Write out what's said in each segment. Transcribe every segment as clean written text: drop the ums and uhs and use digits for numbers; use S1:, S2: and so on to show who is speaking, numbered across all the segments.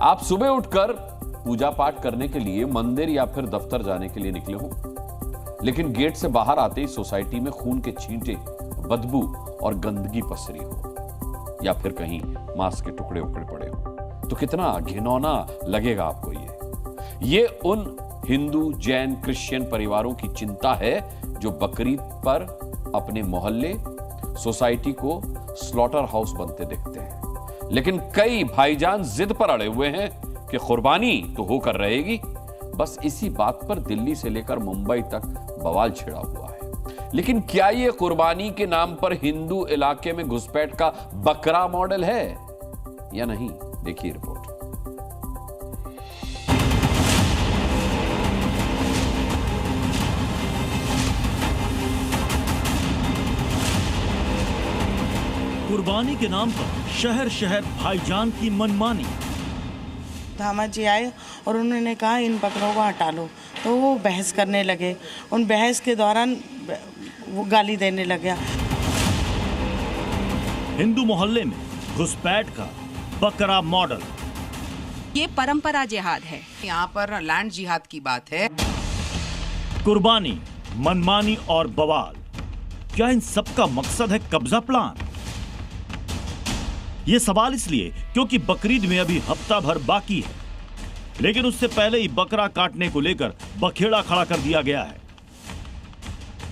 S1: आप सुबह उठकर पूजा पाठ करने के लिए मंदिर या फिर दफ्तर जाने के लिए निकले हो, लेकिन गेट से बाहर आते ही सोसाइटी में खून के छींटे, बदबू और गंदगी पसरी हो, या फिर कहीं मांस के टुकड़े उकड़े पड़े हो, तो कितना घिनौना लगेगा आपको। ये उन हिंदू, जैन, क्रिश्चियन परिवारों की चिंता है जो बकरीद पर अपने मोहल्ले, सोसाइटी को स्लॉटर हाउस बनते देखते हैं। लेकिन कई भाईजान जिद पर अड़े हुए हैं कि कुर्बानी तो होकर रहेगी। बस इसी बात पर दिल्ली से लेकर मुंबई तक बवाल छिड़ा हुआ है। लेकिन क्या यह कुर्बानी के नाम पर हिंदू इलाके में घुसपैठ का बकरा मॉडल है या नहीं? देखिए रिपोर्ट।
S2: कुर्बानी के नाम पर शहर शहर भाईजान की मनमानी।
S3: धामा जी आए और उन्होंने कहा इन बकरों को हटा लो, तो वो बहस करने लगे। उन बहस के दौरान वो गाली देने लगे।
S2: हिंदू मोहल्ले में घुसपैठ का बकरा मॉडल।
S4: ये परंपरा जिहाद है,
S5: यहाँ पर लैंड जिहाद की बात है।
S2: कुर्बानी, मनमानी और बवाल, क्या इन सब का मकसद है कब्जा प्लान? ये सवाल इसलिए क्योंकि बकरीद में अभी हफ्ता भर बाकी है, लेकिन उससे पहले ही बकरा काटने को लेकर बखेड़ा खड़ा कर दिया गया है।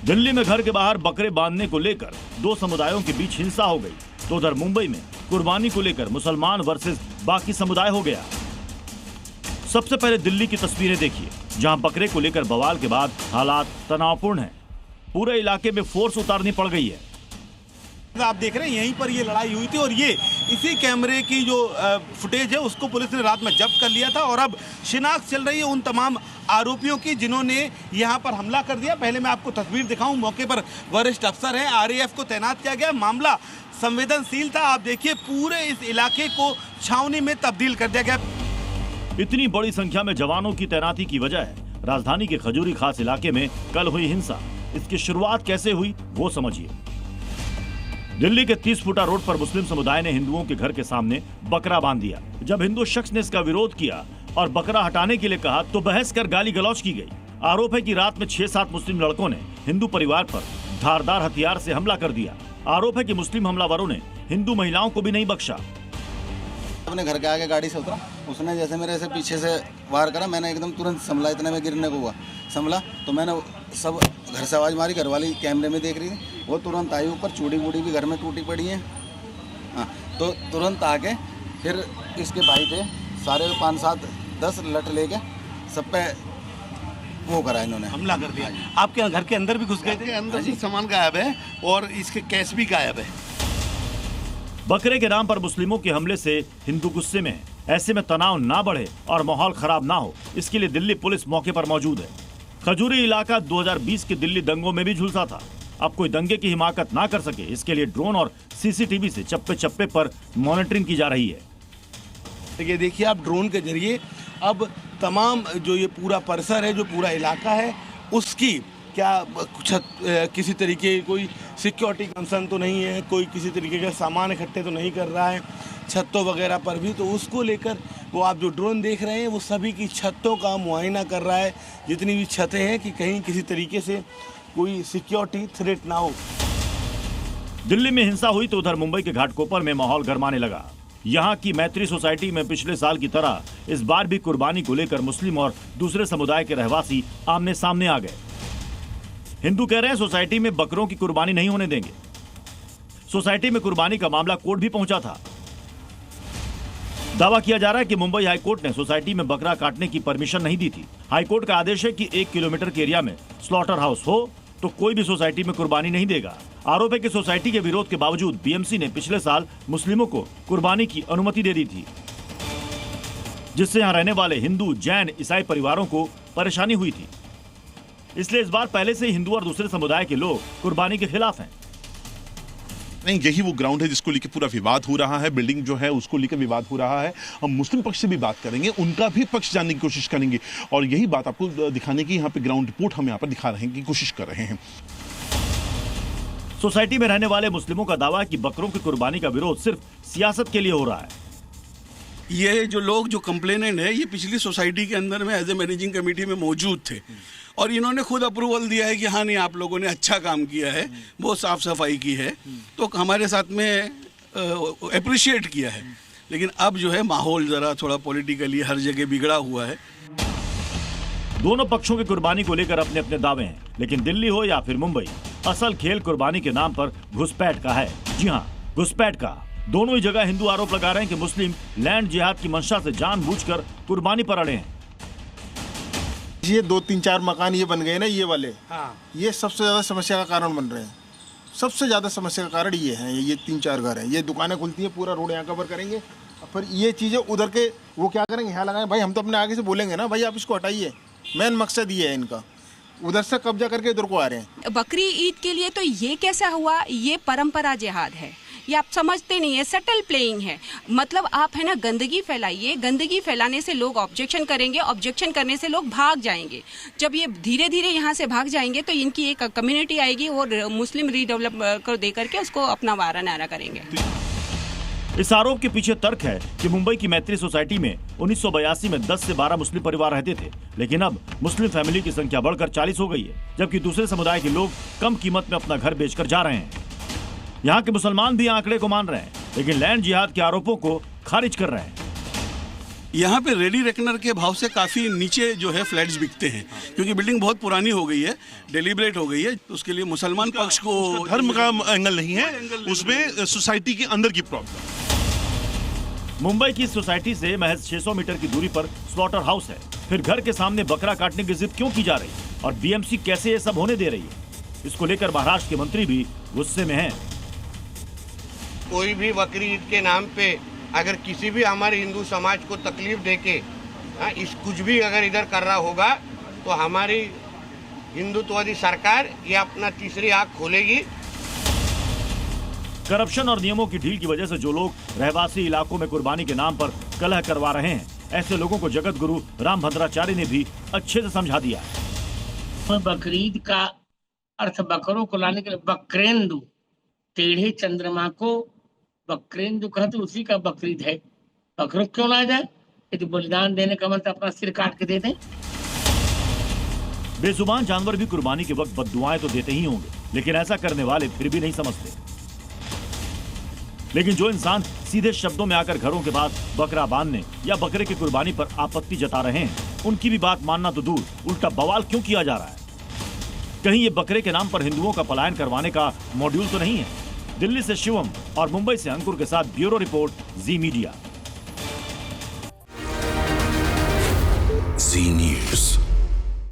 S2: दिल्ली में घर के बाहर बकरे बांधने को लेकर दो समुदायों के बीच हिंसा हो गई, तो उधर मुंबई में कुर्बानी को लेकर मुसलमान वर्सेस बाकी समुदाय हो गया। सबसे पहले दिल्ली की तस्वीरें देखिए, जहां बकरे को लेकर बवाल के बाद हालात तनावपूर्ण हैं। पूरे इलाके में फोर्स उतारनी पड़ गई है।
S6: आप देख रहे हैं यहीं पर ये लड़ाई हुई थी और ये इसी कैमरे की जो फुटेज है उसको पुलिस ने रात में जब्त कर लिया था और अब शिनाख्त चल रही है उन तमाम आरोपियों की जिन्होंने यहाँ पर हमला कर दिया। पहले मैं आपको तस्वीर दिखाऊं, मौके पर वरिष्ठ अफसर हैं, आरएएफ को तैनात किया गया। मामला संवेदनशील था। आप देखिए पूरे इस इलाके को छावनी में तब्दील कर दिया गया।
S2: इतनी बड़ी संख्या में जवानों की तैनाती की वजह है राजधानी के खजूरी खास इलाके में कल हुई हिंसा। इसकी शुरुआत कैसे हुई वो समझिए। दिल्ली के 30 फुटा रोड पर मुस्लिम समुदाय ने हिंदुओं के घर के सामने बकरा बांध दिया। जब हिंदू शख्स ने इसका विरोध किया और बकरा हटाने के लिए कहा तो बहस कर गाली गलौज की गई। आरोप है कि रात में 6-7 मुस्लिम लड़कों ने हिंदू परिवार पर धारदार हथियार से हमला कर दिया। आरोप है कि मुस्लिम हमलावरों ने हिंदू महिलाओं को भी नहीं बख्शा।
S7: अपने घर के आगे गाड़ी से उतरा, उसने जैसे मेरे से पीछे से वार करा, मैंने एकदम तुरंत संभला। इतने में गिरने को हुआ, संभला तो मैंने सब घर से आवाज़ मारी। घरवाली कैमरे में देख रही थी, वो तुरंत आई ऊपर। चूड़ी वूड़ी भी घर में टूटी पड़ी है। हाँ, तो तुरंत आके फिर इसके भाई थे सारे 5-7-10 लट लेके सब पे वो करा, इन्होंने
S6: हमला कर दिया। आपके घर के अंदर भी घुस गए थे?
S7: अंदर
S6: जी, सामान गायब है और इसके कैश भी गायब है।
S2: बकरे के नाम पर मुस्लिमों के हमले से हिंदू गुस्से में है। ऐसे में तनाव ना बढ़े और माहौल खराब ना हो, इसके लिए दिल्ली पुलिस मौके पर मौजूद है। खजूरी इलाका 2020 के दिल्ली दंगों में भी झुलसा था। अब कोई दंगे की हिमाकत ना कर सके, इसके लिए ड्रोन और सीसीटीवी से चप्पे चप्पे पर मॉनिटरिंग की जा रही है।
S6: देखिए आप ड्रोन के जरिए अब तमाम जो ये पूरा परिसर है, जो पूरा इलाका है, उसकी क्या किसी तरीके की कोई सिक्योरिटी कंसर्न तो नहीं है, कोई किसी तरीके का सामान इकट्ठे तो नहीं कर रहा है छतों वगैरह पर भी, तो उसको लेकर वो आप जो ड्रोन देख रहे हैं वो सभी की छतों का मुआयना कर रहा है, जितनी भी छतें हैं, कि कहीं किसी तरीके से कोई सिक्योरिटी थ्रेट ना हो।
S2: दिल्ली में हिंसा हुई तो उधर मुंबई के घाटकोपर में माहौल गरमाने लगा। यहाँ की मैत्री सोसाइटी में पिछले साल की तरह इस बार भी कुर्बानी को लेकर मुस्लिम और दूसरे समुदाय के रहवासी आमने सामने आ गए। हिंदू कह रहे हैं सोसाइटी में बकरों की कुर्बानी नहीं होने देंगे। सोसाइटी में कुर्बानी का मामला कोर्ट भी पहुंचा था। दावा किया जा रहा है कि मुंबई हाईकोर्ट ने सोसाइटी में बकरा काटने की परमिशन नहीं दी थी। हाईकोर्ट का आदेश है कि 1 किलोमीटर के एरिया में स्लॉटर हाउस हो तो कोई भी सोसाइटी में कुर्बानी नहीं देगा। आरोप है कि सोसाइटी के विरोध के बावजूद बीएमसी ने पिछले साल मुस्लिमों को कुर्बानी की अनुमति दे दी थी, जिससे यहाँ रहने वाले हिंदू, जैन, ईसाई परिवारों को परेशानी हुई थी। इसलिए इस बार पहले से ही हिंदू और दूसरे समुदाय के लोग कुर्बानी के खिलाफ हैं।
S8: नहीं, यही वो ग्राउंड है जिसको लेकर पूरा विवाद हो रहा है। बिल्डिंग जो है उसको लेकर विवाद हो रहा है। हम मुस्लिम पक्ष से भी बात करेंगे, उनका भी पक्ष जानने की कोशिश करेंगे और यही बात आपको दिखाने की यहाँ पे ग्राउंड रिपोर्ट हम यहाँ पर दिखा रहे हैं की कोशिश कर रहे हैं।
S2: सोसाइटी में रहने वाले मुस्लिमों का दावा है कि बकरों की कुर्बानी का विरोध सिर्फ सियासत के लिए हो रहा है।
S6: ये जो लोग जो कंप्लेनेंट है ये पिछली सोसाइटी के अंदर में एज ए मैनेजिंग कमेटी में मौजूद थे और इन्होंने खुद अप्रूवल दिया है कि हाँ नहीं आप लोगों ने अच्छा काम किया है, बहुत साफ सफाई की है, तो हमारे साथ में अप्रिशिएट किया है। लेकिन अब जो है माहौल ज़रा थोड़ा पॉलिटिकली हर जगह बिगड़ा हुआ है।
S2: दोनों पक्षों की कुर्बानी को लेकर अपने अपने दावे हैं, लेकिन दिल्ली हो या फिर मुंबई, असल खेल कुर्बानी के नाम पर घुसपैठ का है। जी हाँ, घुसपैठ का। दोनों ही जगह हिंदू आरोप लगा रहे हैं कि मुस्लिम लैंड जिहाद की मंशा से जानबूझकर कुर्बानी पर अड़े हैं।
S9: ये 2-3-4 मकान ये बन गए ना, ये वाले, ये सबसे ज्यादा समस्या का कारण बन रहे हैं। सबसे ज्यादा समस्या का कारण ये है, ये 3-4 घर हैं, ये दुकानें खुलती हैं, पूरा रोड यहाँ कवर करेंगे, फिर ये चीजें उधर के वो क्या करेंगे, यहाँ लगाएं। भाई हम तो अपने आगे से बोलेंगे ना, भाई आप इसको हटाइए। मेन मकसद ये है इनका, उधर से कब्जा करके इधर को आ रहे हैं।
S4: बकरी ईद के लिए तो ये कैसा हुआ, ये परंपरा जिहाद है, ये आप समझते नहीं है, सटल प्लेइंग है। मतलब आप है ना गंदगी फैलाइए, गंदगी फैलाने से लोग ऑब्जेक्शन करेंगे, ऑब्जेक्शन करने से लोग भाग जाएंगे। जब ये धीरे धीरे यहाँ से भाग जाएंगे तो इनकी एक कम्युनिटी आएगी और मुस्लिम रीडेवलप कर दे करके उसको अपना वारा नारा करेंगे।
S2: इस आरोप के पीछे तर्क है कि मुंबई की मैत्री सोसाइटी में 1982 में 10 से 12 मुस्लिम परिवार रहते थे, लेकिन अब मुस्लिम फैमिली की संख्या बढ़कर 40 हो गई है, जबकि दूसरे समुदाय के लोग कम कीमत में अपना घर बेचकर जा रहे हैं। यहाँ के मुसलमान भी आंकड़े को मान रहे हैं, लेकिन लैंड जिहाद के आरोपों को खारिज कर रहे हैं।
S6: यहाँ पे रेडी रेकनर के भाव से काफ़ी नीचे जो है फ्लैट्स बिकते हैं, क्योंकि बिल्डिंग बहुत पुरानी हो गई है, डेलिब्रेट हो गई है। उसके लिए मुसलमान पक्ष को
S8: धर्म का एंगल नहीं है, उसमें सोसाइटी के अंदर की प्रॉब्लम।
S2: मुंबई की सोसाइटी से महज 600 मीटर की दूरी पर स्लॉटर हाउस है, फिर घर के सामने बकरा काटने की जिद क्यों की जा रही है और बीएमसी कैसे ये सब होने दे रही है, इसको लेकर महाराष्ट्र के मंत्री भी गुस्से में हैं।
S10: कोई भी बकरी ईद के नाम पे अगर किसी भी हमारे हिंदू समाज को तकलीफ देके इस कुछ भी अगर इधर कर रहा होगा तो हमारी हिंदुत्ववादी सरकार ये अपना तीसरी आंख खोलेगी।
S2: करप्शन और नियमों की ढील की वजह से जो लोग रहवासी इलाकों में कुर्बानी के नाम पर कलह करवा रहे हैं, ऐसे लोगों को जगत गुरु रामभद्राचार्य ने भी अच्छे से समझा दिया।
S11: बकरीद का अर्थ बकरों को लाने के लिए बकरेंदु, टेढ़े चंद्रमा को बकरेंदु कहते, उसी का बकरीद है। बकरों क्यों ना जाए, यदि बलिदान देने का मतलब अपना सिर काट के दे दें।
S2: बेजुबान जानवर भी कुर्बानी के वक्त बद्दुआएं तो देते ही होंगे, लेकिन ऐसा करने वाले फिर भी नहीं समझते। लेकिन जो इंसान सीधे शब्दों में आकर घरों के पास बकरा बांधने या बकरे की कुर्बानी पर आपत्ति जता रहे हैं, उनकी भी बात मानना तो दूर, उल्टा बवाल क्यों किया जा रहा है। कहीं ये बकरे के नाम पर हिंदुओं का पलायन करवाने का मॉड्यूल तो नहीं है। दिल्ली से शिवम और मुंबई से अंकुर के साथ ब्यूरो रिपोर्ट, जी मीडिया।
S12: जी न्यूज़।